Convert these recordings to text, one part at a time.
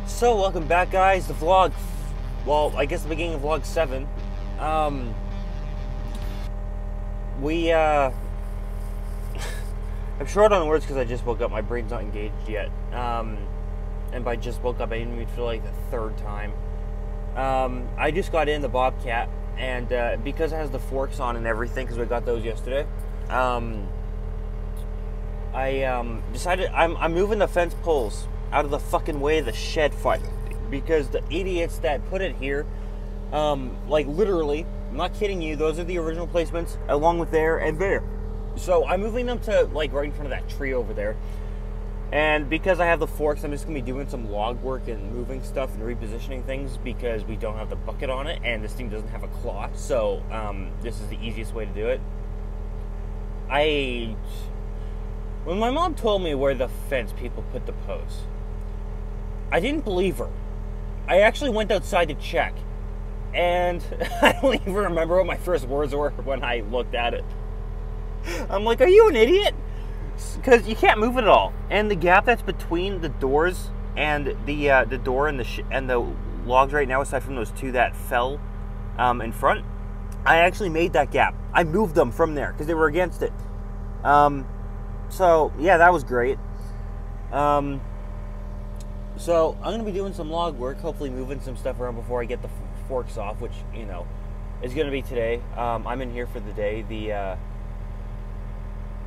So, welcome back, guys, to vlog, well, I guess the beginning of vlog 7. I'm short on words because I just woke up. My brain's not engaged yet. And by just woke up, I didn't even feel like the third time. I just got in the Bobcat, and because it has the forks on and everything, because we got those yesterday, I decided I'm moving the fence poles out of the fucking way of the shed fight, because the idiots that put it here, like literally, I'm not kidding you, those are the original placements along with there and there. So I'm moving them to like right in front of that tree over there. And because I have the forks, I'm just gonna be doing some log work and moving stuff and repositioning things because we don't have the bucket on it and this thing doesn't have a claw. So this is the easiest way to do it. When my mom told me where the fence people put the posts, I didn't believe her. I actually went outside to check, and I don't even remember what my first words were when I looked at it. I'm like, are you an idiot? Because you can't move it at all. And the gap that's between the doors and the door and the logs right now, aside from those two that fell in front, I actually made that gap. I moved them from there because they were against it. So yeah, that was great. So I'm going to be doing some log work, hopefully moving some stuff around before I get the forks off, which, you know, is going to be today. I'm in here for the day.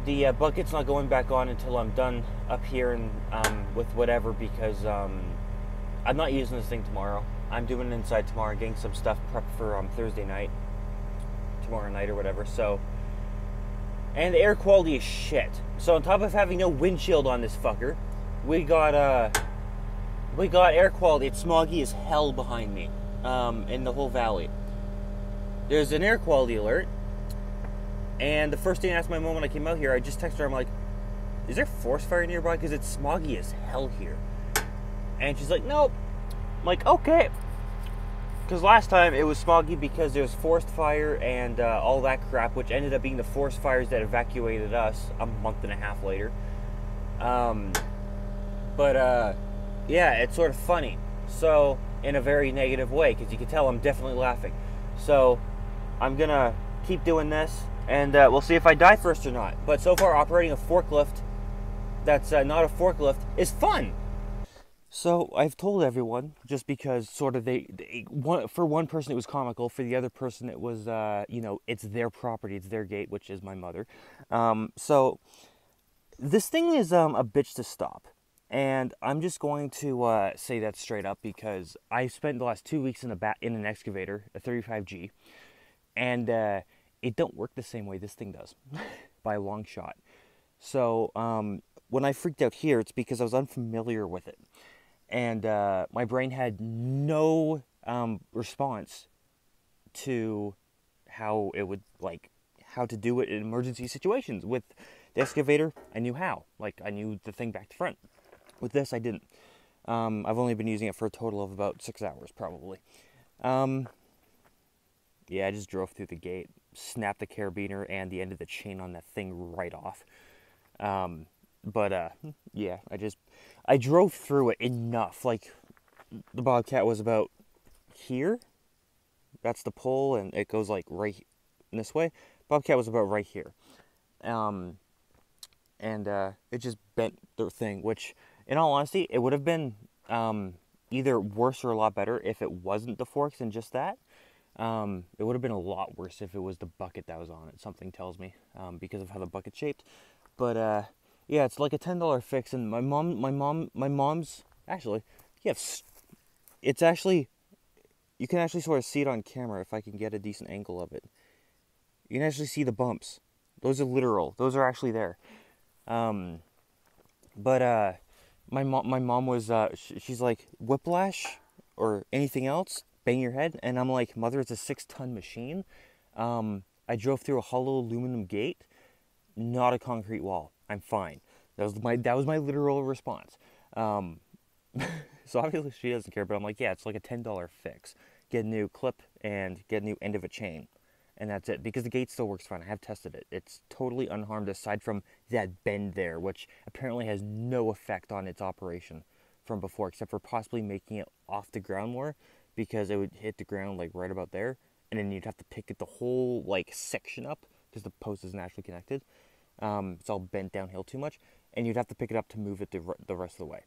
The bucket's not going back on until I'm done up here and with whatever, because I'm not using this thing tomorrow. I'm doing it inside tomorrow, getting some stuff prepped for Thursday night, tomorrow night or whatever. So, and the air quality is shit. So on top of having no windshield on this fucker, we got air quality. It's smoggy as hell behind me, in the whole valley. There's an air quality alert, and the first thing I asked my mom when I came out here, I just texted her, I'm like, is there forest fire nearby? Because it's smoggy as hell here. And she's like, nope. I'm like, okay. Because last time it was smoggy because there was forest fire and all that crap, which ended up being the forest fires that evacuated us a month and a half later. Yeah, it's sort of funny. So, in a very negative way, because you can tell I'm definitely laughing. So, I'm gonna keep doing this, and we'll see if I die first or not. But so far, operating a forklift that's not a forklift is fun. So, I've told everyone, just because sort of for one person it was comical, for the other person it was, you know, it's their property, it's their gate, which is my mother. So, this thing is a bitch to stop. And I'm just going to say that straight up, because I spent the last 2 weeks in an excavator, a 35G, and it don't work the same way this thing does, by a long shot. So when I freaked out here, it's because I was unfamiliar with it, and my brain had no response to how it would, like, how to do it in emergency situations. With the excavator, I knew how. Like, I knew the thing back to front. With this, I didn't. I've only been using it for a total of about 6 hours, probably. Yeah, I just drove through the gate, snapped the carabiner and the end of the chain on that thing right off. Yeah, I drove through it enough. Like, the Bobcat was about here. That's the pole, and it goes, like, right this way. Bobcat was about right here. It just bent the thing, which, in all honesty, it would have been either worse or a lot better if it wasn't the forks and just that. It would have been a lot worse if it was the bucket that was on it, something tells me, because of how the bucket's shaped. But yeah, it's like a $10 fix, and my mom's actually, yeah, it's actually, you can actually sort of see it on camera if I can get a decent angle of it. You can actually see the bumps. Those are literal. Those are actually there. My mom was, she's like, whiplash or anything else, bang your head. And I'm like, mother, it's a 6-ton machine. I drove through a hollow aluminum gate, not a concrete wall. I'm fine. That was my literal response. So obviously she doesn't care, but I'm like, yeah, it's like a $10 fix. Get a new clip and get a new end of a chain. And that's it, because the gate still works fine. I have tested it. It's totally unharmed aside from that bend there, which apparently has no effect on its operation. from before, except for possibly making it off the ground more, because it would hit the ground like right about there, and then you'd have to pick it the whole like section up because the post is naturally connected. It's all bent downhill too much, and you'd have to pick it up to move it the rest of the way.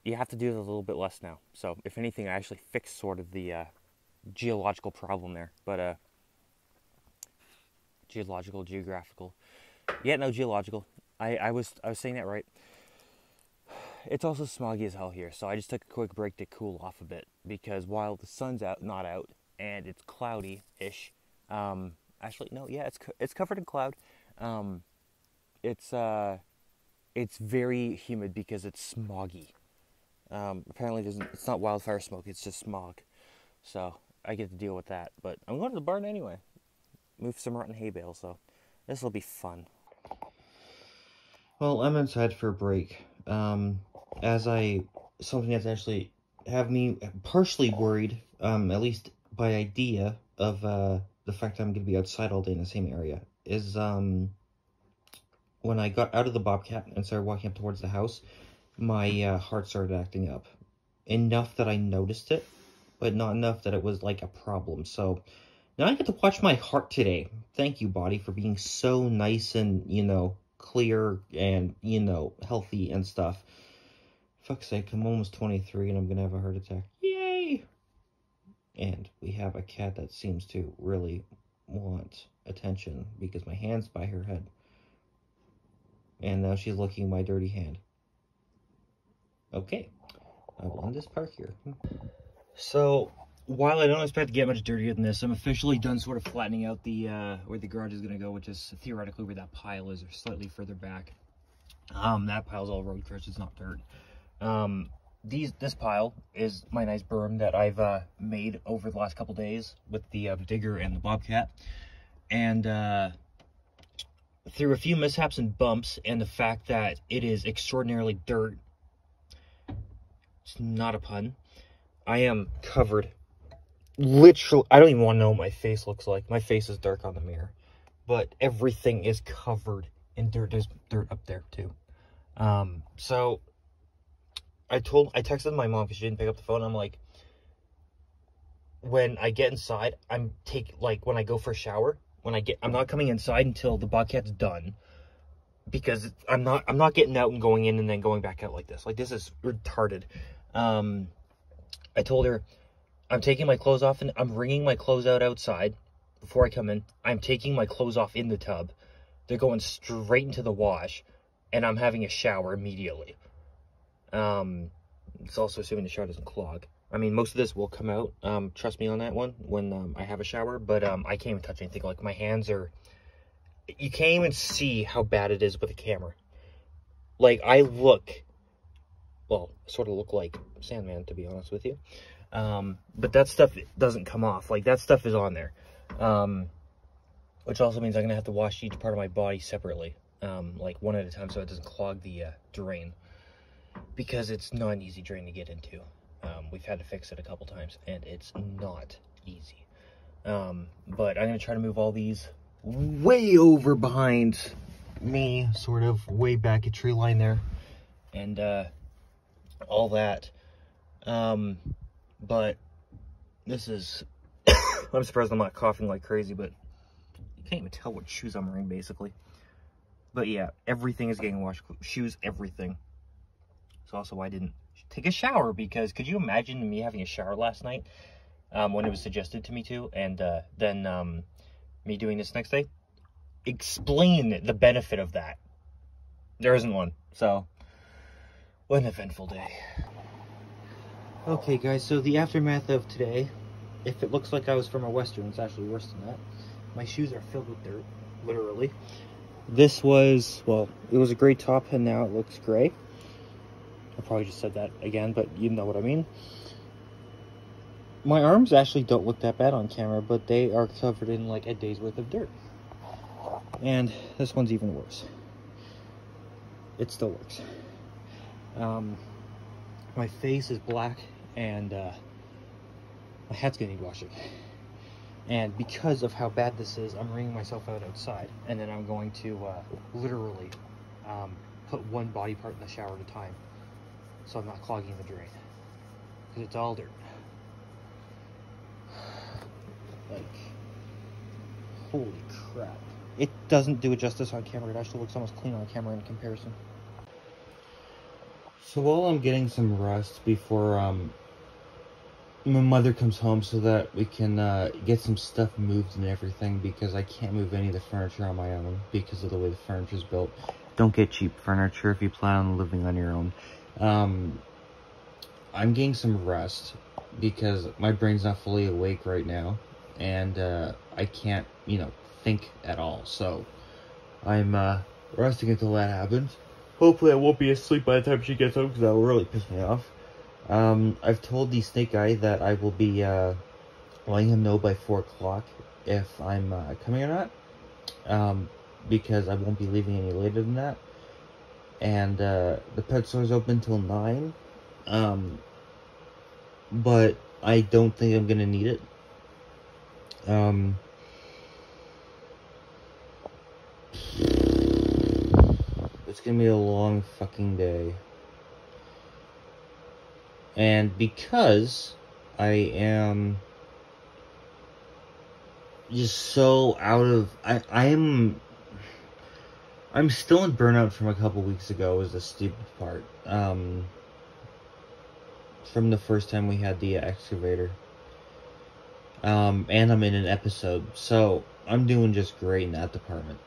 You have to do it a little bit less now. So if anything, I actually fixed sort of the geological problem there. But geographical. Yeah, no, geological. I was saying that right. It's also smoggy as hell here, so I just took a quick break to cool off a bit, because while the sun's not out, and it's cloudy-ish, actually, no, yeah, it's covered in cloud. It's very humid because it's smoggy. Apparently it's not wildfire smoke, it's just smog. So I get to deal with that, but I'm going to the barn anyway. Move some rotten hay bale, so this will be fun. Well, I'm inside for a break. Something that's actually have me partially worried, at least by idea of the fact that I'm going to be outside all day in the same area, is when I got out of the Bobcat and started walking up towards the house, my heart started acting up. Enough that I noticed it, but not enough that it was like a problem. So now I get to watch my heart today. Thank you, body, for being so nice and, you know, clear and, you know, healthy and stuff. Fuck's sake, I'm almost 23 and I'm gonna have a heart attack. Yay! And we have a cat that seems to really want attention because my hand's by her head. And now she's licking my dirty hand. Okay, I will end this part here. So, while I don't expect to get much dirtier than this, I'm officially done sort of flattening out the where the garage is going to go, which is theoretically where that pile is, or slightly further back. That pile's all road crushed, it's not dirt. This pile is my nice berm that I've made over the last couple days with the digger and the Bobcat. And through a few mishaps and bumps, and the fact that it is extraordinarily dirt, it's not a pun, I am covered. Literally, I don't even want to know what my face looks like. My face is dark on the mirror. But everything is covered in dirt. There's dirt up there, too. So, I texted my mom because she didn't pick up the phone. I'm like, when I get inside, when I go for a shower, I'm not coming inside until the Bobcat's done. Because I'm not getting out and going in and then going back out like this. Like, this is retarded. I told her, I'm taking my clothes off and I'm wringing my clothes out outside before I come in. I'm taking my clothes off in the tub. They're going straight into the wash, and I'm having a shower immediately. It's also assuming the shower doesn't clog. I mean, most of this will come out, trust me on that one, when I have a shower, but I can't even touch anything. Like, my hands are, you can't even see how bad it is with a camera. Like, I sort of look like Sandman, to be honest with you. But that stuff doesn't come off. Like, that stuff is on there. Which also means I'm going to have to wash each part of my body separately. Like, one at a time, so it doesn't clog the drain. Because it's not an easy drain to get into. We've had to fix it a couple times, and it's not easy. But I'm going to try to move all these way over behind me, sort of way back at tree line there. And, all that. But this is, I'm surprised I'm not coughing like crazy, but you can't even tell what shoes I'm wearing, basically. But yeah, everything is getting washed, shoes, everything. It's also why I didn't take a shower, because could you imagine me having a shower last night, when it was suggested to me to, and then me doing this next day? Explain the benefit of that. There isn't one, so what an eventful day. Okay guys, so the aftermath of today, if it looks like I was from a Western, it's actually worse than that. My shoes are filled with dirt, literally. This was, well, it was a gray top and now it looks gray. I probably just said that again, but you know what I mean. My arms actually don't look that bad on camera, but they are covered in like a day's worth of dirt. And this one's even worse. It still works. My face is black, and my hat's gonna need washing. And because of how bad this is, I'm wringing myself out outside, and then I'm going to literally put one body part in the shower at a time. so I'm not clogging the drain, because it's all dirt. Like, holy crap. It doesn't do it justice on camera. It actually looks almost clean on camera in comparison. So while I'm getting some rest before my mother comes home so that we can get some stuff moved and everything, because I can't move any of the furniture on my own because of the way the furniture is built. Don't get cheap furniture if you plan on living on your own. I'm getting some rest because my brain's not fully awake right now, and I can't, you know, think at all. So I'm resting until that happens. Hopefully I won't be asleep by the time she gets home, because that will really piss me off. I've told the snake guy that I will be letting him know by 4 o'clock if I'm coming or not, because I won't be leaving any later than that. And the pet store is open till 9, but I don't think I'm gonna need it. It's gonna be a long fucking day. And because I am just so out of... I'm still in burnout from a couple weeks ago, is the stupid part. From the first time we had the excavator. And I'm in an episode, so I'm doing just great in that department.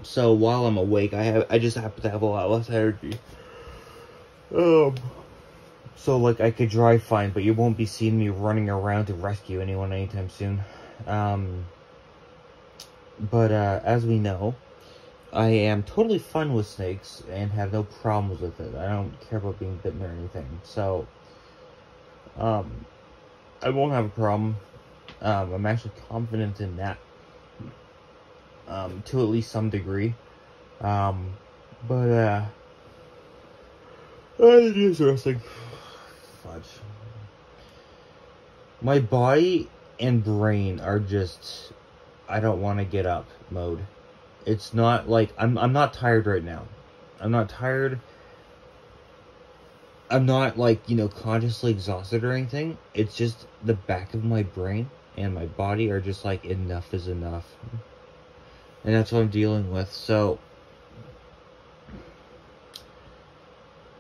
So while I'm awake, I just happen to have a lot less energy. So like I could drive fine, but you won't be seeing me running around to rescue anyone anytime soon. But as we know, I am totally fine with snakes and have no problems with it. I don't care about being bitten or anything. So I won't have a problem. I'm actually confident in that. To at least some degree. But it's interesting. Fudge. My body and brain are just, I don't want to get up mode. It's not like, I'm not tired right now. I'm not tired. I'm not like, you know, consciously exhausted or anything. It's just the back of my brain and my body are just like, enough is enough. And that's what I'm dealing with, so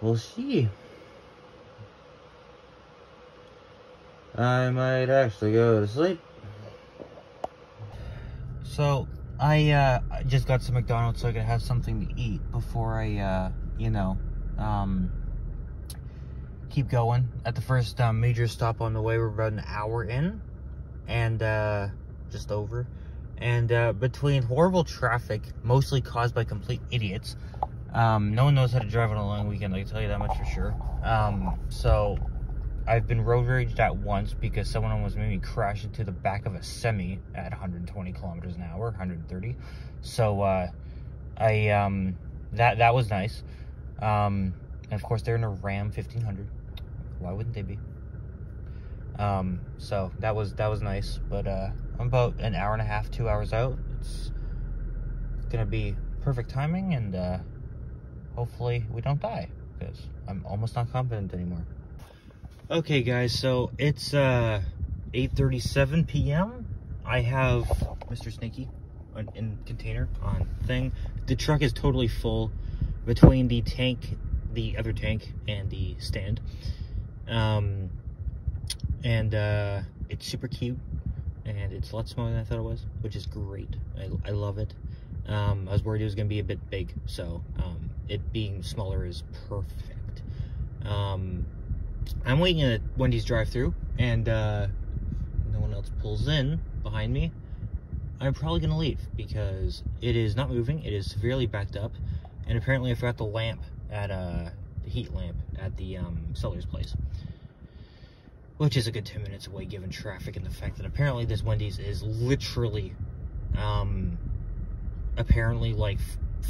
we'll see. I might actually go to sleep. So I just got some McDonald's so I could have something to eat before I you know, keep going. At the first major stop on the way, we're about an hour in, and just over. And between horrible traffic, mostly caused by complete idiots, no one knows how to drive on a long weekend, I can tell you that much for sure. So I've been road raged at once because someone almost made me crash into the back of a semi at 120 kilometers an hour, 130. So that was nice. And of course they're in a Ram 1500. Why wouldn't they be? So that was nice, but I'm about an hour and a half, 2 hours out. It's gonna be perfect timing, and hopefully we don't die, because I'm almost not confident anymore. Okay guys, so it's 8:37 p.m. I have Mr. Snaky in container on thing. The truck is totally full between the tank, the other tank, and the stand. It's super cute, and it's a lot smaller than I thought it was, which is great. I love it. I was worried it was going to be a bit big, so it being smaller is perfect. I'm waiting at Wendy's drive-thru, and no one else pulls in behind me. I'm probably going to leave, because it is not moving. It is severely backed up, and apparently I forgot the lamp at the heat lamp at the seller's place, which is a good 10 minutes away given traffic and the fact that apparently this Wendy's is literally apparently like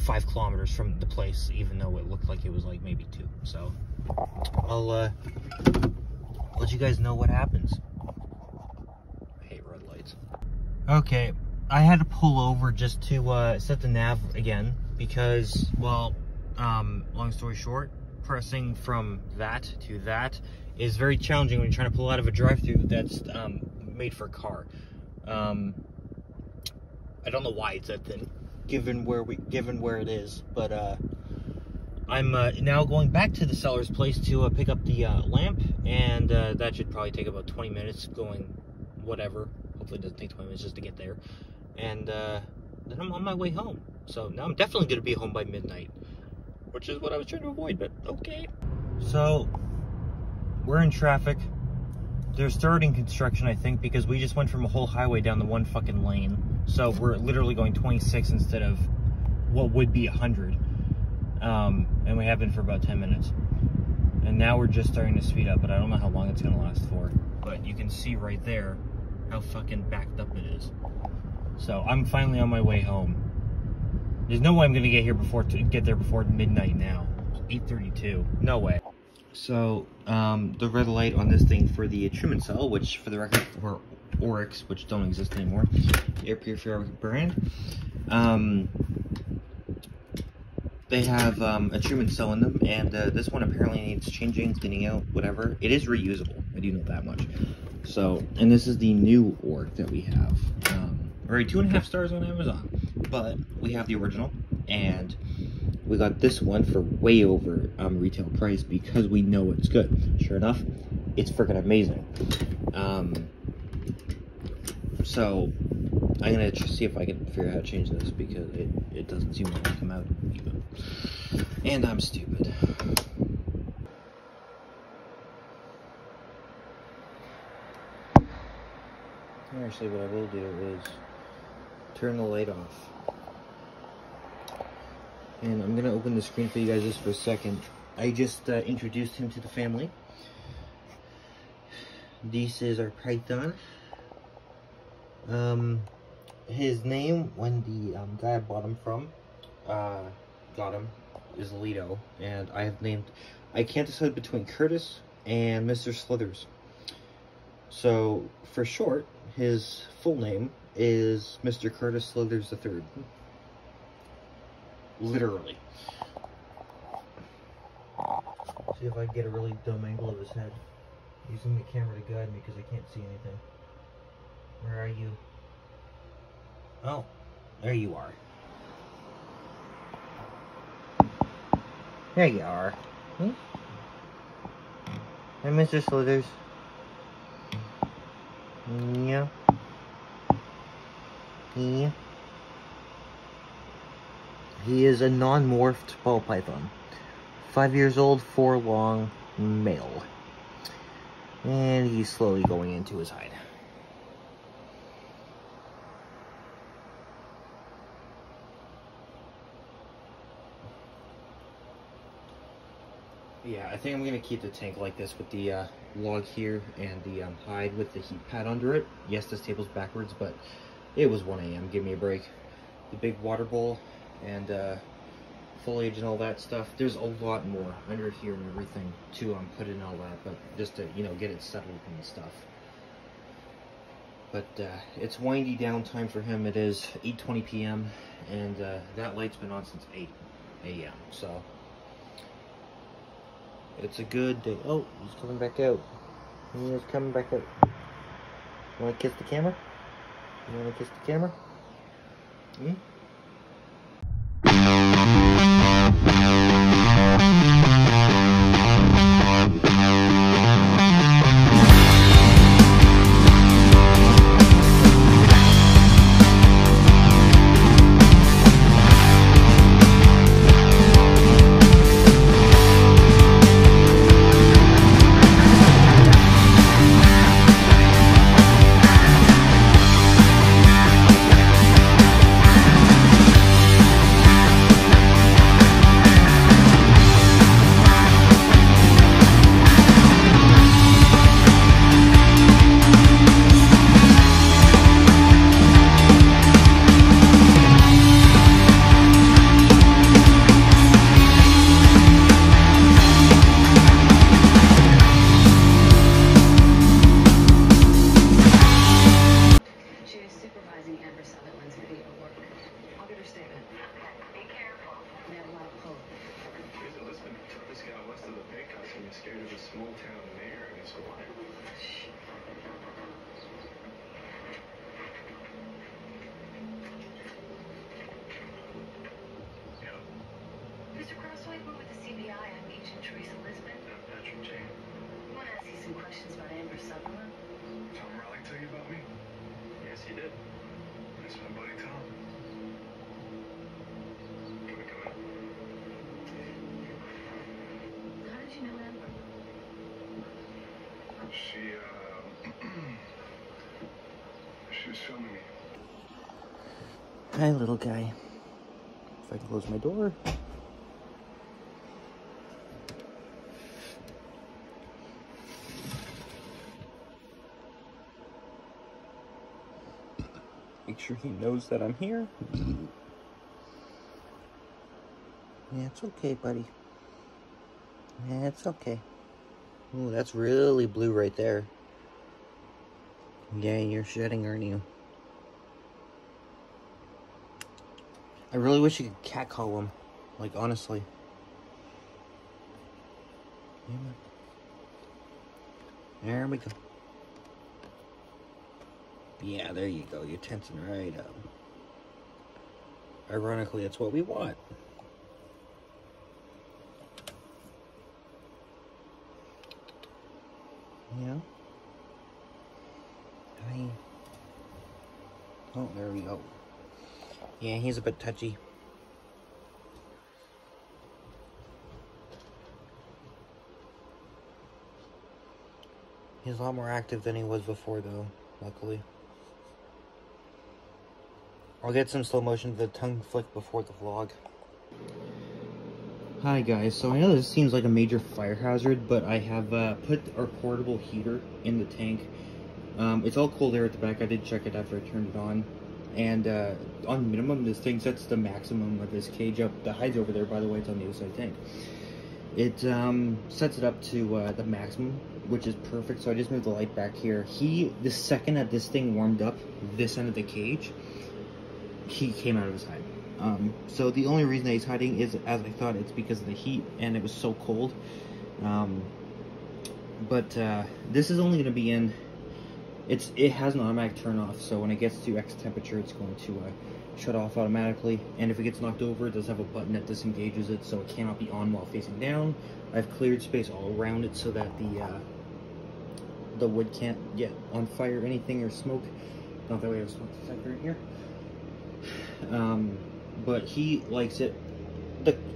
5 kilometers from the place, even though it looked like it was like maybe 2. So I'll let you guys know what happens. I hate red lights. Okay, I had to pull over just to set the nav again because, well, long story short, pressing from that to that is very challenging when you're trying to pull out of a drive-thru that's made for a car. I don't know why it's that thin, given where it is, but I'm now going back to the seller's place to pick up the lamp, and that should probably take about 20 minutes going whatever. Hopefully it doesn't take 20 minutes just to get there. And then I'm on my way home. So now I'm definitely going to be home by midnight, which is what I was trying to avoid, but okay. So we're in traffic. They're starting construction, I think, because we just went from a whole highway down the one fucking lane. So we're literally going 26 instead of what would be 100. And we have been for about 10 minutes. And now we're just starting to speed up, but I don't know how long it's going to last for. But you can see right there how fucking backed up it is. So I'm finally on my way home. There's no way I'm going to get there before midnight now. It's 8:32. No way. So the red light on this thing for the trim and cell, which for the record were Oryx, which don't exist anymore, air purifier brand. They have a trim and cell in them, and this one apparently needs changing, cleaning out, whatever. It is reusable. I do know that much. So, and this is the new Orc that we have. Already 2.5 stars on Amazon, but we have the original, and we got this one for way over retail price because we know it's good. Sure enough, it's freaking amazing. So I'm gonna just see if I can figure out how to change this because it doesn't seem to come out even. And I'm stupid. Actually, what I will do is turn the light off. And I'm gonna open the screen for you guys just for a second. I just introduced him to the family. This is our Python. His name, when the guy I bought him from got him, is Lido, and I can't decide between Curtis and Mr. Slithers. So for short, his full name is Mr. Curtis Slithers III. Literally. See if I can get a really dumb angle of his head. Using the camera to guide me because I can't see anything. Where are you? Oh, there you are. There you are. Hmm? Hey, Mr. Slithers. Yeah. Yeah. He is a non-morphed ball python. 5 years old, 4 long, male. And he's slowly going into his hide. Yeah, I think I'm going to keep the tank like this with the log here and the hide with the heat pad under it. Yes, this table's backwards, but it was 1 a.m. Give me a break. The big water bowl and foliage and all that stuff. There's a lot more under here and everything to put in all that, but just to, you know, get it settled and stuff. But it's windy down time for him. It is 8:20 p.m. and that light's been on since 8 a.m. So it's a good day. Oh, he's coming back out. He's coming back out. You want to kiss the camera? You want to kiss the camera? Hmm? There's a small town mayor and it's a liar. Yeah. Mr. Crossway, we're with the CBI. I'm Agent Teresa Lisbon. Patrick Jane. I want to ask you some questions about Amber Sutherland. Tom Riley tell you about me? Yes, he did. That's my buddy Tom. Can we come in? How did you know Amber? She was filming me. Hi, little guy. If I can close my door. Make sure he knows that I'm here. Yeah, it's okay, buddy. Yeah, it's okay. Ooh, that's really blue right there. Yeah, you're shedding, aren't you? I really wish you could catcall him. Like, honestly. Yeah, man. There we go. Yeah, there you go. You're tensing right up. Ironically, that's what we want. Yeah. Hi. Oh, there we go. Yeah, he's a bit touchy. He's a lot more active than he was before, though, luckily. I'll get some slow motion of the tongue flick before the vlog. Hi guys, so I know this seems like a major fire hazard, but I have put our portable heater in the tank. It's all cold air at the back. I did check it after I turned it on. And on minimum, this thing sets the maximum of this cage up. The hide's over there, by the way, it's on the other side of the tank. It sets it up to the maximum, which is perfect. So I just moved the light back here. The second that this thing warmed up, this end of the cage, he came out of his hide. So the only reason that he's hiding is, as I thought, it's because of the heat and it was so cold. But this is only going to be in. It has an automatic turn off, so when it gets to X temperature, it's going to shut off automatically. And if it gets knocked over, it does have a button that disengages it, so it cannot be on while facing down. I've cleared space all around it so that the wood can't get on fire or anything or smoke. Not that we have a smoke detector in here. But he likes it.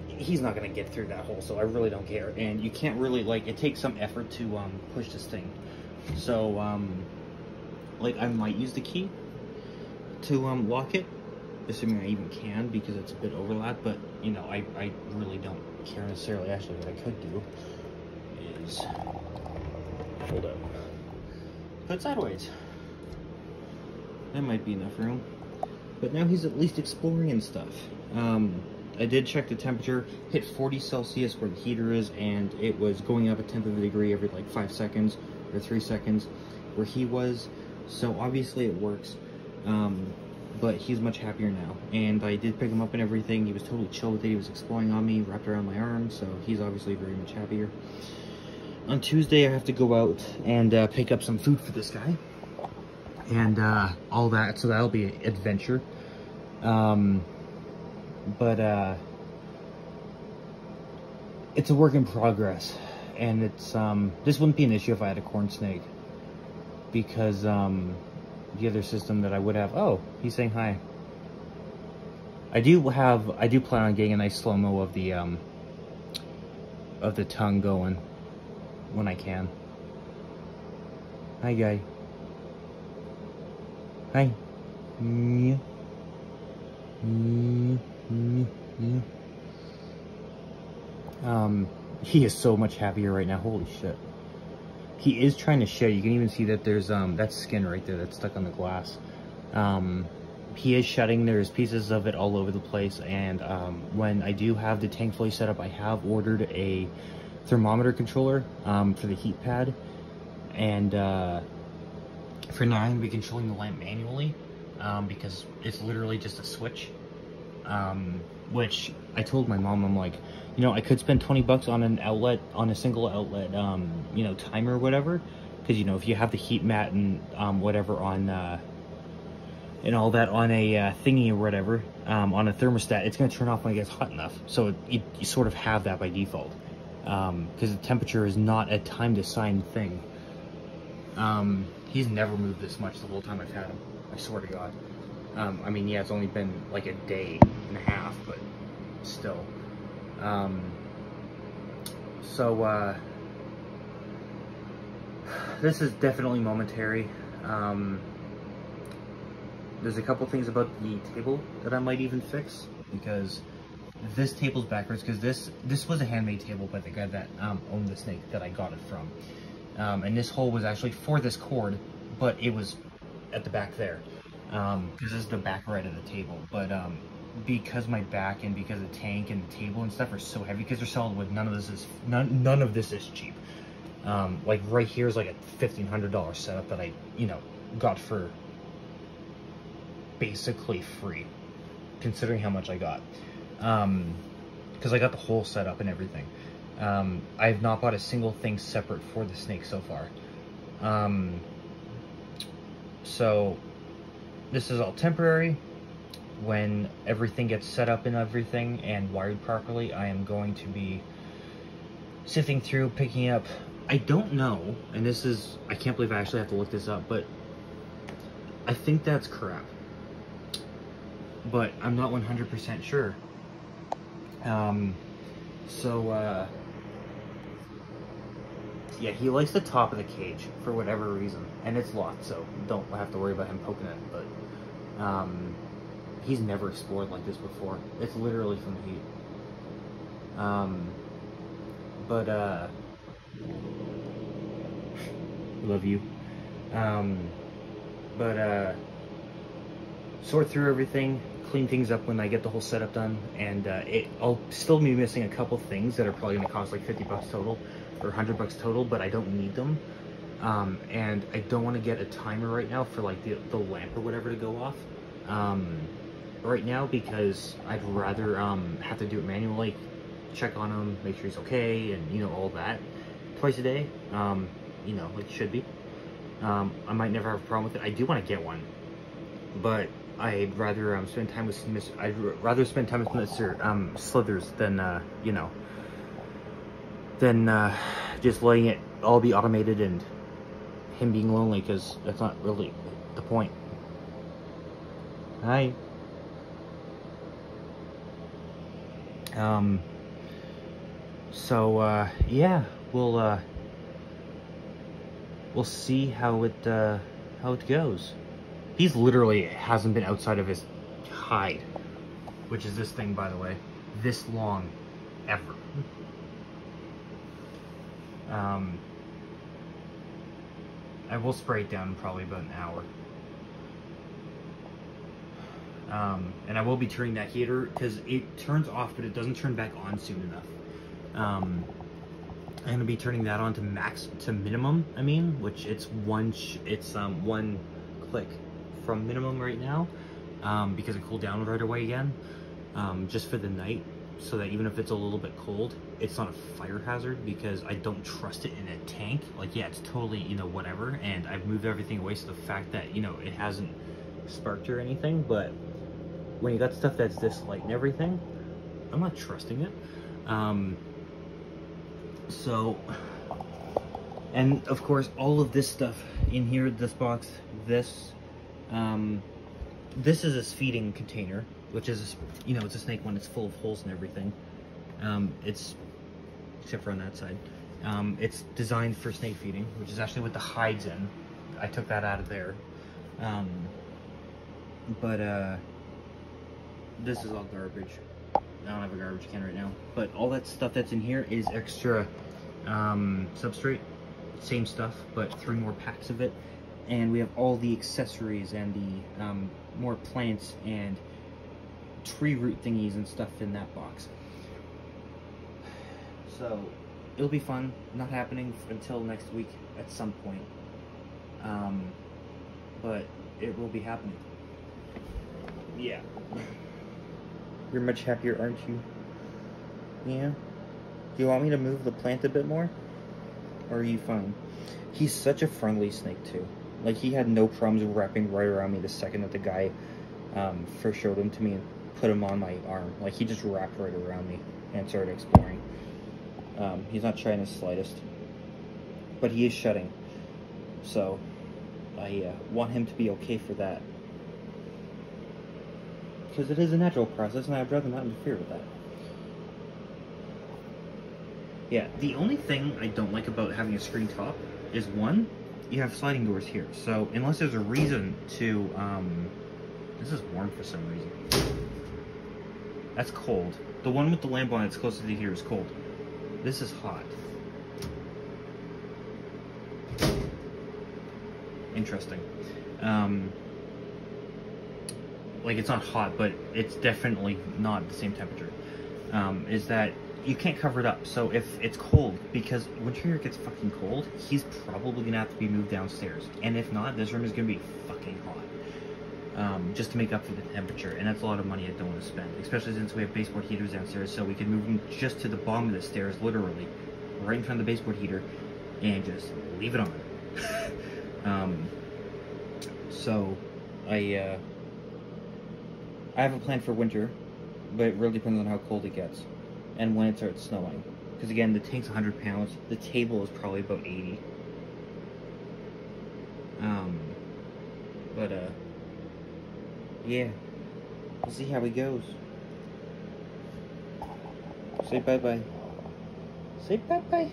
He's not gonna get through that hole, so I really don't care. And you can't really, like, it takes some effort to push this thing. So like, I might use the key to lock it, assuming I even can, because it's a bit overlap. But you know, I really don't care necessarily. Actually, what I could do is hold up, put it sideways. That might be enough room. But now he's at least exploring and stuff. I did check the temperature, hit 40 Celsius where the heater is, and it was going up a tenth of a degree every like 5 seconds or 3 seconds where he was. So obviously it works. But he's much happier now. And I did pick him up and everything. He was totally chill with it. He was exploring on me, wrapped around my arm, so he's obviously very much happier. On Tuesday I have to go out and pick up some food for this guy. And all that, so that'll be an adventure. But it's a work in progress, and it's this wouldn't be an issue if I had a corn snake, because the other system that I would have. Oh, he's saying hi. I do plan on getting a nice slow-mo of the tongue going when I can. Hi, guy. Hi. He is so much happier right now. Holy shit. He is trying to shed. You can even see that there's that skin right there that's stuck on the glass. He is shedding. There's pieces of it all over the place. And when I do have the tank fully set up, I have ordered a thermometer controller for the heat pad. And for now, I'm going to be controlling the lamp manually because it's literally just a switch. Which I told my mom, I'm like, you know, I could spend 20 bucks on an outlet, on a single outlet, you know, timer or whatever, because, you know, if you have the heat mat and whatever on and all that on a thingy or whatever, on a thermostat, it's going to turn off when it gets hot enough. So you sort of have that by default, because the temperature is not a timed assigned thing. He's never moved this much the whole time I've had him, I swear to God. I mean, yeah, it's only been like a day and a half, but still. This is definitely momentary. There's a couple things about the table that I might even fix, because this table's backwards, because this was a handmade table by the guy that owned the Snake that I got it from. And this hole was actually for this cord, but it was at the back there, because this is the back right of the table. But because my back and because the tank and the table and stuff are so heavy, because they're solid wood, none of this is cheap. Like right here is like a $1,500 setup that I, you know, got for basically free, considering how much I got, because I got the whole setup and everything. I have not bought a single thing separate for the Snake so far. So this is all temporary. When everything gets set up and everything and wired properly, I am going to be sifting through, picking up, I don't know, and this is, I can't believe I actually have to look this up, but I think that's crap, but I'm not 100% sure. Yeah, he likes the top of the cage for whatever reason, and it's locked, so don't have to worry about him poking it, but he's never explored like this before. It's literally from the heat. Love you. Sort through everything, clean things up when I get the whole setup done, and I'll still be missing a couple things that are probably going to cost like 50 bucks total, or 100 bucks total, but I don't need them. And I don't want to get a timer right now for like the lamp or whatever to go off right now, because I'd rather have to do it manually, check on him, make sure he's okay, and you know, all that twice a day, you know, like it should be. I might never have a problem with it. I do want to get one, but I'd rather spend time with Mr. Slithers than you know, than just letting it all be automated and him being lonely, because that's not really the point. Hi. Yeah, we'll see how it goes. He's literally hasn't been outside of his hide, which is this thing, by the way, this long ever. I will spray it down in probably about an hour. And I will be turning that heater, because it turns off, but it doesn't turn back on soon enough. I'm gonna be turning that on to minimum. I mean, which it's one click from minimum right now, because it cooled down right away again, just for the night, so that even if it's a little bit cold, it's not a fire hazard, because I don't trust it in a tank. Like, yeah, it's totally, you know, whatever, and I've moved everything away, so the fact that, you know, it hasn't sparked or anything, but when you got stuff that's this light and everything, I'm not trusting it. And of course, all of this stuff in here, this box, this is a feeding container, which is, you know, it's a Snake one. It's full of holes and everything. It's, except for on that side, it's designed for snake feeding, which is actually what the hide's in. I took that out of there. This is all garbage. I don't have a garbage can right now, but all that stuff that's in here is extra substrate, same stuff, but 3 more packs of it, and we have all the accessories and the more plants and tree root thingies and stuff in that box. So it'll be fun. Not happening until next week at some point, but it will be happening. Yeah. You're much happier, aren't you? Yeah? Do you want me to move the plant a bit more? Or are you fine? He's such a friendly snake, too. Like, he had no problems wrapping right around me the second that the guy first showed him to me and put him on my arm. Like, he just wrapped right around me and started exploring. He's not shy in the slightest. But he is shedding. So, I want him to be okay for that. Because it is a natural process, and I'd rather not interfere with that. Yeah, the only thing I don't like about having a screen top is, one, you have sliding doors here. So, unless there's a reason to, this is warm for some reason. That's cold. The one with the lamp on it's closer to here is cold. This is hot. Interesting. Like, it's not hot, but it's definitely not the same temperature. Is that you can't cover it up. So if it's cold, because when Trigger gets fucking cold, he's probably gonna have to be moved downstairs. And if not, this room is gonna be fucking hot. Just to make up for the temperature, and that's a lot of money I don't want to spend, especially since we have baseboard heaters downstairs, so we can move them just to the bottom of the stairs, literally, right in front of the baseboard heater, and just leave it on. So I have a plan for winter, but it really depends on how cold it gets and when it starts snowing. Because again, the tank's 100 pounds, the table is probably about 80. Yeah, we'll see how it goes. Say bye-bye. Say bye-bye.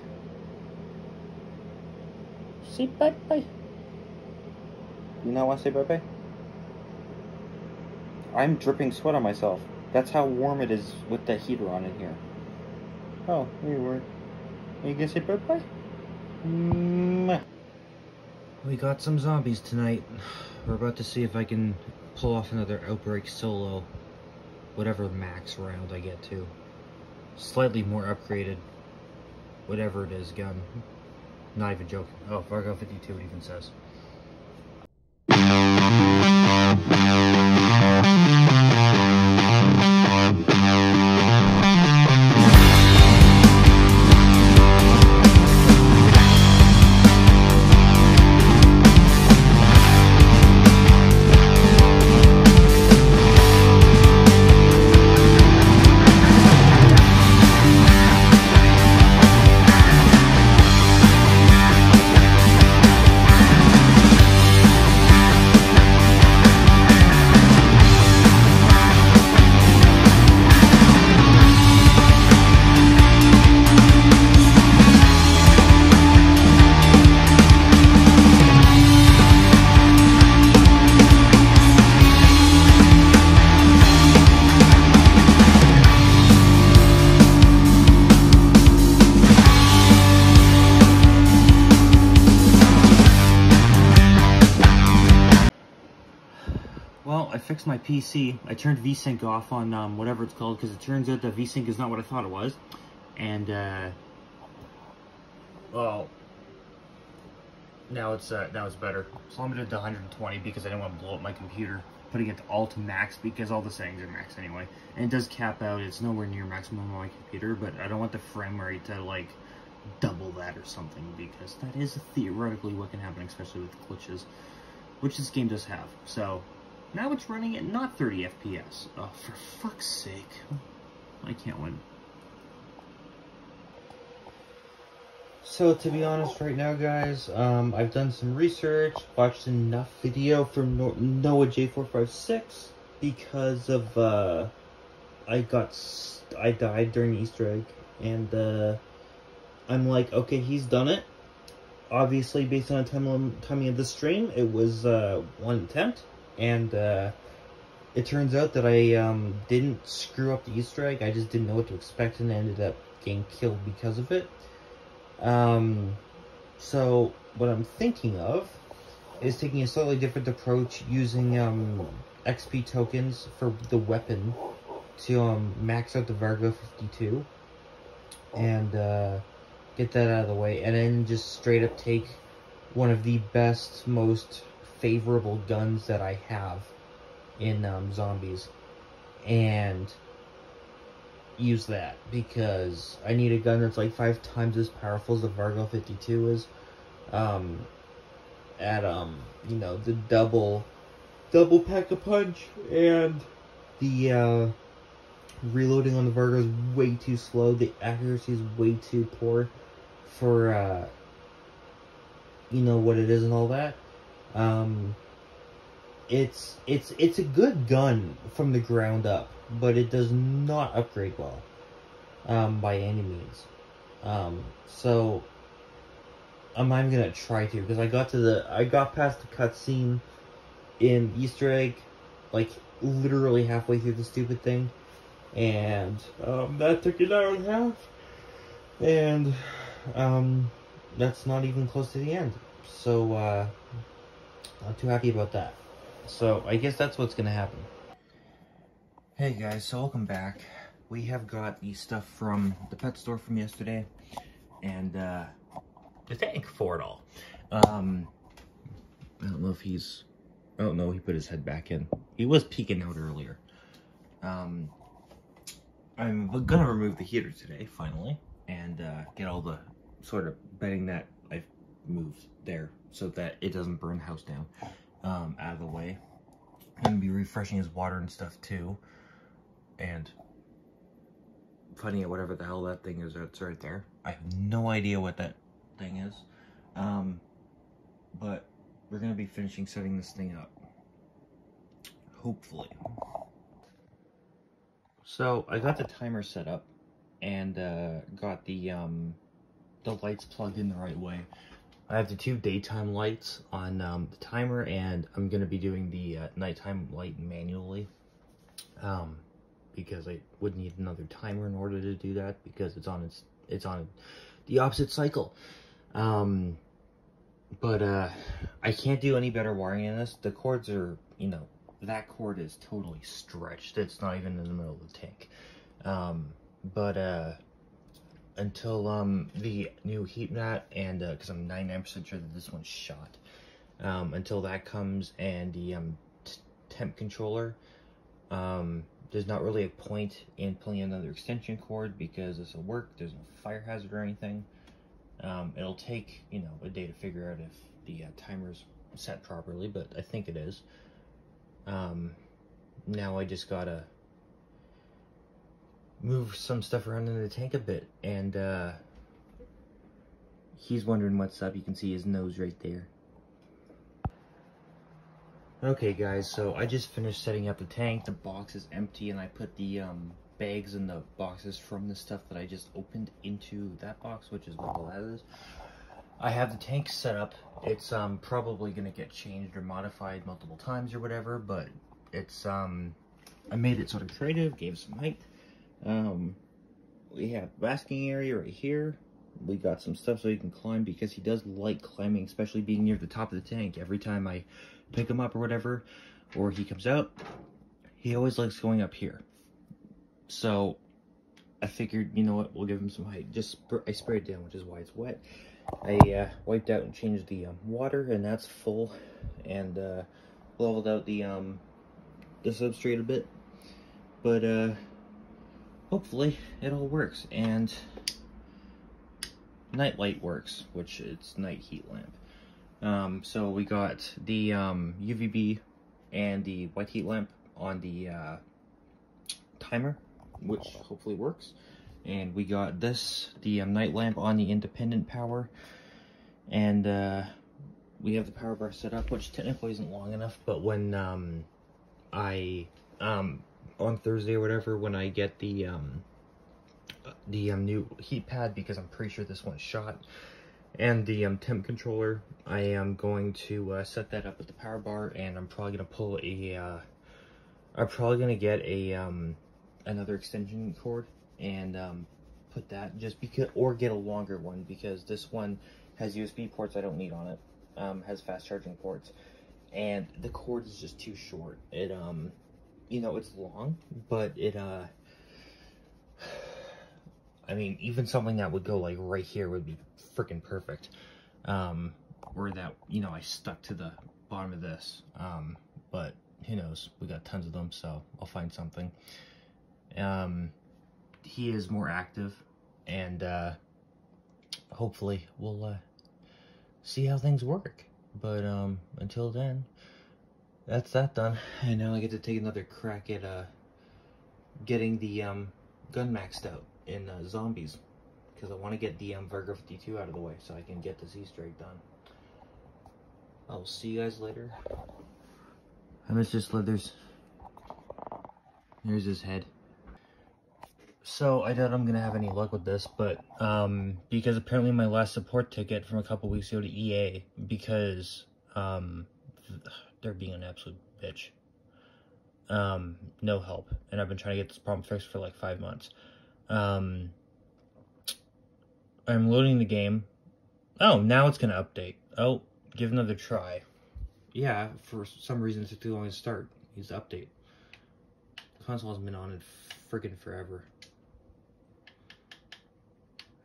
Say bye-bye. You not want to say bye-bye? I'm dripping sweat on myself. That's how warm it is with the heater on in here. Oh, here you were. Are you gonna say bye-bye? We got some zombies tonight. We're about to see if I can pull off another Outbreak solo. Whatever max round I get to. Slightly more upgraded. Whatever it is, gun. Not even joking. Oh, Fargo 52 it even says. I fixed my PC. I turned VSync off on whatever it's called, because it turns out that VSync is not what I thought it was. And well, now it's better. So I'm gonna do 120 because I didn't want to blow up my computer. Putting it to all to max because all the settings are max anyway. And it does cap out. It's nowhere near maximum on my computer, but I don't want the frame rate to like double that or something, because that is theoretically what can happen, especially with glitches, which this game does have. So now it's running at not 30 FPS. Oh, for fuck's sake. I can't win. So, to be honest right now, guys, I've done some research, watched enough video from Noah J456, because of, I died during the Easter egg, and, I'm like, okay, he's done it. Obviously, based on the timing of the stream, it was, one attempt. And it turns out that I didn't screw up the Easter egg. I just didn't know what to expect and ended up getting killed because of it. So what I'm thinking of is taking a slightly different approach, using XP tokens for the weapon to max out the Vargo 52 and get that out of the way, and then just straight up take one of the best, most favorable guns that I have in zombies, and use that because I need a gun that's like 5 times as powerful as the Vargo 52 is. You know, the double pack-a-punch, and the reloading on the Vargo is way too slow. The accuracy is way too poor for you know what it is and all that. It's a good gun from the ground up, but it does not upgrade well by any means. So I'm not even gonna try to, because I got past the cutscene in Easter Egg, like literally halfway through the stupid thing, and that took an hour and a half, and that's not even close to the end. So not too happy about that. So I guess that's what's gonna happen. Hey guys, so welcome back. We have got the stuff from the pet store from yesterday, and the tank for it all. I don't know if he's... Oh no, he put his head back in. He was peeking out earlier. I'm gonna remove the heater today, finally, and get all the sort of bedding that I've moved there so that it doesn't burn the house down out of the way. I'm gonna be refreshing his water and stuff too, and finding out whatever the hell that thing is that's right there. I have no idea what that thing is, but we're gonna be finishing setting this thing up, hopefully. So I got the timer set up and got the lights plugged in the right way. I have the 2 daytime lights on the timer, and I'm gonna be doing the nighttime light manually, because I would need another timer in order to do that, because it's on the opposite cycle. But I can't do any better wiring in this. The cords are, you know, that cord is totally stretched. It's not even in the middle of the tank. Until the new heat mat, and because I'm 99% sure that this one's shot, until that comes, and the temp controller, there's not really a point in pulling another extension cord, because this will work. There's no fire hazard or anything. It'll take, you know, a day to figure out if the timer's set properly, but I think it is. Now I just gotta move some stuff around in the tank a bit, and he's wondering what's up. You can see his nose right there. Okay guys, so I just finished setting up the tank. The box is empty, and I put the bags and the boxes from the stuff that I just opened into that box, which is what all that is. I have the tank set up. It's probably gonna get changed or modified multiple times or whatever, but it's I made it sort of creative, gave some height. We have basking area right here. We got some stuff so he can climb, because he does like climbing, especially being near the top of the tank. Every time I pick him up or whatever, or he comes out, he always likes going up here. So I figured, you know what, we'll give him some height. I sprayed it down, which is why it's wet. I wiped out and changed the water, and that's full, and leveled out the substrate a bit. But hopefully it all works, and night light works, which it's night heat lamp. So we got the UVB and the white heat lamp on the timer, which hopefully works. And we got the night lamp on the independent power. And we have the power bar set up, which technically isn't long enough, but when on Thursday or whatever, when I get the new heat pad, because I'm pretty sure this one's shot, and the temp controller, I am going to set that up with the power bar, and I'm probably gonna pull I'm probably gonna get another extension cord and put that, just because, or get a longer one, because this one has USB ports I don't need on it, has fast charging ports, and the cord is just too short. It you know, it's long, but it I mean, even something that would go like right here would be freaking perfect. Or that, you know, I stuck to the bottom of this. But who knows? We got tons of them, so I'll find something. he is more active, and hopefully we'll see how things work. But until then, that's that done. And now I get to take another crack at getting the gun maxed out in zombies, because I want to get the Virgo 52 out of the way so I can get this Easter egg done. I'll see you guys later. Mr. Slithers. There's his head. So I doubt I'm gonna have any luck with this, but because apparently my last support ticket from a couple weeks ago to EA, because they're being an absolute bitch. No help, and I've been trying to get this problem fixed for like 5 months. I'm loading the game. Oh, now it's gonna update. Oh, give another try. Yeah, for some reason it took too long to start. Use the update. The console has been on in friggin' forever.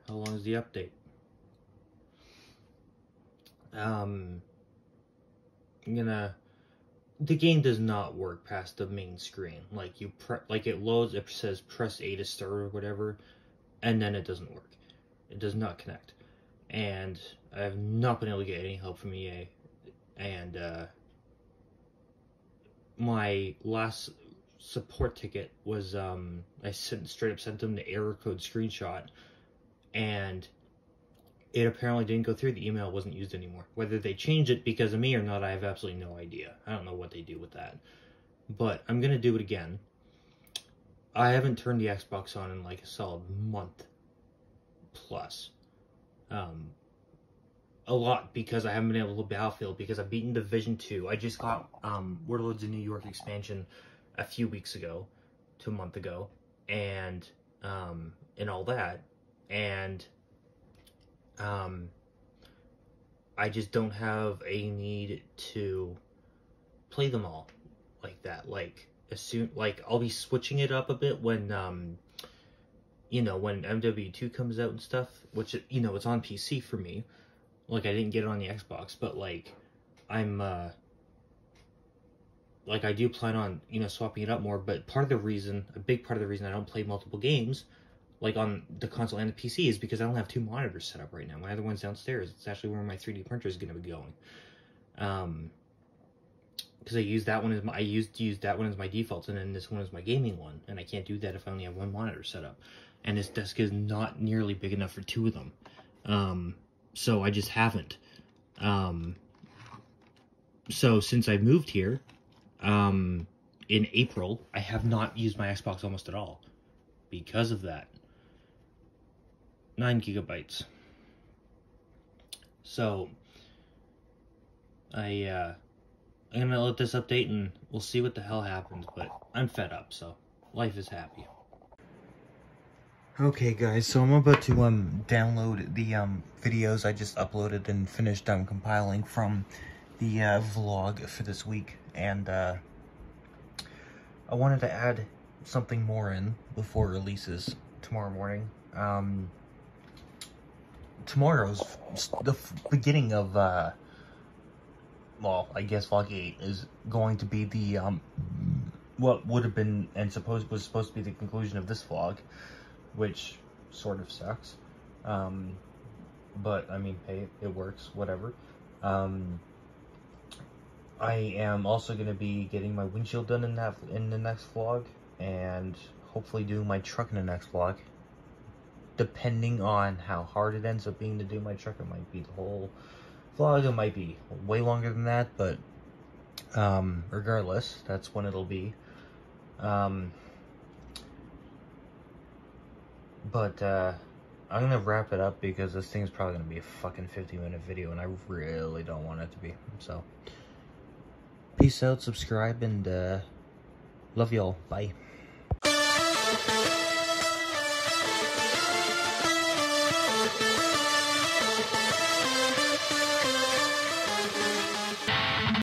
How long is the update? The game does not work past the main screen. Like it loads, it says press A to start or whatever, and then it doesn't work. It does not connect. And I have not been able to get any help from EA. And my last support ticket was I straight up sent them the error code screenshot, and it apparently didn't go through. The email wasn't used anymore. Whether they changed it because of me or not, I have absolutely no idea. I don't know what they do with that. But I'm gonna do it again. I haven't turned the Xbox on in like a solid month plus. A lot, because I haven't been able to play Battlefield, because I've beaten Division 2. I just got Warlords of New York expansion a few weeks ago to a month ago, and all that, and I just don't have a need to play them all like that. Like as soon, like I'll be switching it up a bit when you know, when MW2 comes out and stuff, which, you know, it's on PC for me. Like, I didn't get it on the Xbox, but, like, I'm, like, I do plan on, you know, swapping it up more, but part of the reason, a big part of the reason I don't play multiple games, like, on the console and the PC, is because I don't have 2 monitors set up right now. My other one's downstairs. It's actually where my 3D printer is going to be going. Because I used that one as I used to use that one as my default, and then this one is my gaming one, and I can't do that if I only have 1 monitor set up. And this desk is not nearly big enough for 2 of them. So I just haven't. So since I moved here, in April, I have not used my Xbox almost at all because of that. 9 gigabytes. So I'm gonna let this update and we'll see what the hell happens, but I'm fed up, so life is happy. Okay guys, so I'm about to download the videos I just uploaded and finished compiling from the vlog for this week, and I wanted to add something more in before it releases tomorrow morning. Tomorrow's the beginning of well, I guess vlog 8 is going to be the what would have been and was supposed to be the conclusion of this vlog, which sort of sucks, but I mean, hey, it works, whatever. I am also going to be getting my windshield done in the next vlog, and hopefully doing my truck in the next vlog. Depending on how hard it ends up being to do my truck, it might be the whole vlog, it might be way longer than that, but regardless, that's when it'll be. But I'm gonna wrap it up because this thing's probably gonna be a fucking 50-minute video, and I really don't want it to be. So, peace out, subscribe, and love y'all. Bye.